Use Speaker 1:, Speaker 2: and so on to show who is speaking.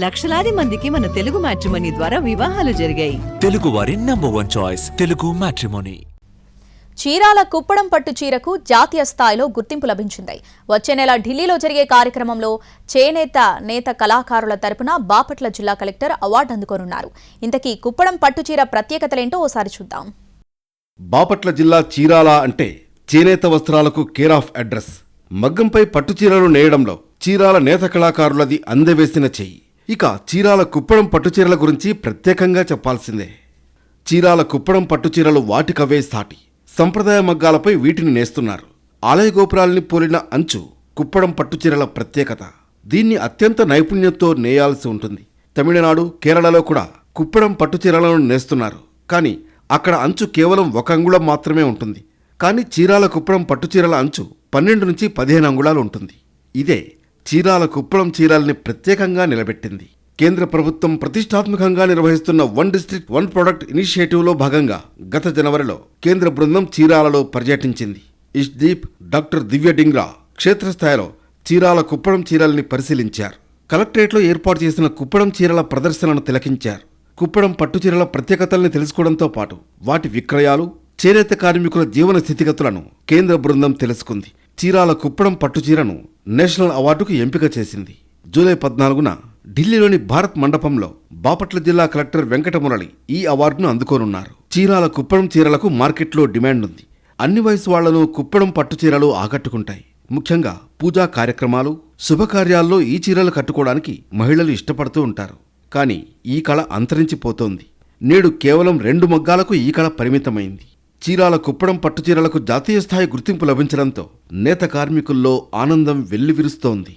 Speaker 1: లక్షలాది మందికి మన తెలుగు మ్యాట్రిమోనీ ద్వారా వివాహాలు జరిగాయి.
Speaker 2: తెలుగు వారి number 1 choice Telugu matrimony.
Speaker 3: Chirala Kuppadam పట్టు చీరకు జాతీయ స్థాయిలో గుర్తింపు లభించింది. వచ్చే నెల ఢిల్లీలో జరిగే కార్యక్రమంలో చేనేత కళాకారుల తరపున బాపట్ల జిల్లా కలెక్టర్ అవార్డు అందుకోనున్నారు. ఇంతకీ కుప్పడం పట్టు చీర ప్రత్యేకతలేంటో ఓసారి చూద్దాం.
Speaker 4: బాపట్ల జిల్లా చీరాల అంటే చేనేత వస్త్రాలకు కేర్ ఆఫ్ అడ్రస్. మగ్గంపై పట్టు చీరలు నేయడంలో చీరాల నేత కళాకారులది అందవేసిన చెయ్యి. ఇక చీరాల కుప్పడం పట్టుచీరల గురించి ప్రత్యేకంగా చెప్పాల్సిందే. చీరాల కుప్పడం పట్టుచీరలు వాటికవే సాటి. సంప్రదాయ మగ్గాలపై వీటిని నేస్తున్నారు. ఆలయ గోపురాల్ని పోలిన అంచు కుప్పడం పట్టుచీరల ప్రత్యేకత. దీన్ని అత్యంత నైపుణ్యంతో నేయాల్సి ఉంటుంది. తమిళనాడు, కేరళలో కూడా కుప్పడం పట్టుచీరలను నేస్తున్నారు. కానీ అక్కడ అంచు కేవలం 1 అంగుళం మాత్రమే ఉంటుంది. కానీ చీరాల కుప్పడం పట్టుచీరల అంచు 12 నుంచి 15 అంగుళాలు ఉంటుంది. ఇదే చీరాల కుప్పడం చీరల్ని ప్రత్యేకంగా నిలబెట్టింది. కేంద్ర ప్రభుత్వం ప్రతిష్టాత్మకంగా నిర్వహిస్తున్న 1 డిస్ట్రిక్ట్ 1 ప్రొడక్ట్ ఇనిషియేటివ్లో భాగంగా గత జనవరిలో కేంద్ర బృందం చీరాలలో పర్యటించింది. ఇష్దీప్, డాక్టర్ దివ్య డింగ్రా క్షేత్రస్థాయిలో చీరాల కుప్పడం చీరల్ని పరిశీలించారు. కలెక్టరేట్లో ఏర్పాటు చేసిన కుప్పడం చీరల ప్రదర్శనను తిలకించారు. కుప్పడం పట్టుచీరల ప్రత్యేకతల్ని తెలుసుకోవడంతో పాటు వాటి విక్రయాలు, చేనేత కార్మికుల జీవన స్థితిగతులను కేంద్ర బృందం తెలుసుకుంది. చీరాల కుప్పడం పట్టుచీరను నేషనల్ అవార్డుకు ఎంపిక చేసింది. జూలై 14న ఢిల్లీలోని భారత్ మండపంలో బాపట్ల జిల్లా కలెక్టర్ వెంకటమురళి ఈ అవార్డును అందుకోనున్నారు. చీరాల కుప్పడం చీరలకు మార్కెట్లో డిమాండ్ ఉంది. అన్ని వయసు వాళ్లను కుప్పడం పట్టుచీరలు ఆకట్టుకుంటాయి. ముఖ్యంగా పూజా కార్యక్రమాలు, శుభకార్యాల్లో ఈ చీరలు కట్టుకోవడానికి మహిళలు ఇష్టపడుతూ ఉంటారు. కానీ ఈ కళ అంతరించిపోతోంది. నేడు కేవలం 2 మగ్గాలకు ఈ కళ పరిమితమైంది. చీరాల కుప్పడం పట్టుచీరలకు జాతీయ స్థాయి గుర్తింపు లభించడంతో నేత కార్మికుల్లో ఆనందం వెల్లివిరుస్తోంది.